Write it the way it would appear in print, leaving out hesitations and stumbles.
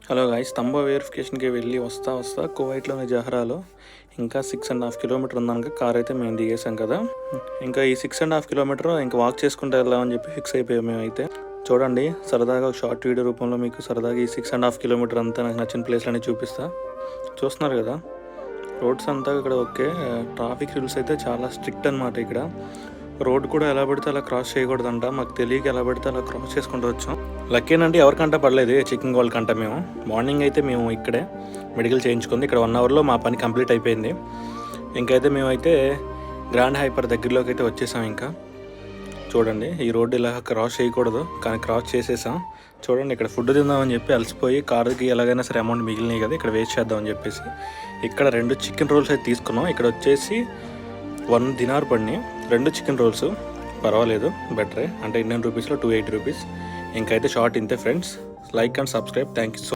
Hello guys, స్తంభ వెరిఫికేషన్కి వెళ్ళి వస్తా కువైట్లోని జహరాలో ఇంకా 6.5 కిలోమీటర్ ఉందనక కార్ అయితే మేము దిగేసాం కదా. ఇంకా ఈ 6.5 కిలోమీటర్ ఇంకా వాక్ చేసుకుంటూ వెళ్దామని చెప్పి ఫిక్స్ అయిపోయాం మేమైతే. చూడండి, సరదాగా ఒక షార్ట్ వీడియో రూపంలో మీకు సరదాగా ఈ 6.5 కిలోమీటర్ అంతా నాకు నచ్చిన ప్లేస్లన్నీ చూపిస్తా. చూస్తున్నారు కదా, రోడ్స్ అంతా ఇక్కడ ఓకే. ట్రాఫిక్ రూల్స్ అయితే చాలా స్ట్రిక్ట్ అనమాట. ఇక్కడ రోడ్ కూడా ఎలా పడితే అలా క్రాస్ చేయకూడదంట. మాకు తెలియక ఎలా పడితే అలా క్రాస్ చేసుకుంటూ వచ్చాం. లక్కీనంటే ఎవరికంటా పడలేదు, చెకింగ్ వాళ్ళకంట. మేము మార్నింగ్ అయితే మేము ఇక్కడే మెడికల్ చేయించుకుంది. ఇక్కడ 1 అవర్లో మా పని కంప్లీట్ అయిపోయింది. ఇంకైతే మేమైతే గ్రాండ్ హైపర్ దగ్గరలోకి అయితే వచ్చేసాం. ఇంకా చూడండి, ఈ రోడ్డు ఇలా క్రాస్ చేయకూడదు కానీ క్రాస్ చేసేసాం. చూడండి, ఇక్కడ ఫుడ్ తిందామని చెప్పి అలసిపోయి కార్కి ఎలాగైనా సరే అమౌంట్ మిగిలినాయి కదా, ఇక్కడ వేస్ట్ చేద్దామని చెప్పేసి ఇక్కడ 2 చికెన్ రోల్స్ అయితే తీసుకున్నాం. ఇక్కడ వచ్చేసి 1 దినార్ పడినాయి 2 చికెన్ రోల్స్. పర్వాలేదు, బెటరే. అంటే ఇండియన్ రూపీస్లో 280 రూపీస్. ఇంకైతే షార్ట్ ఇంతే friends. Like and subscribe. Thank you so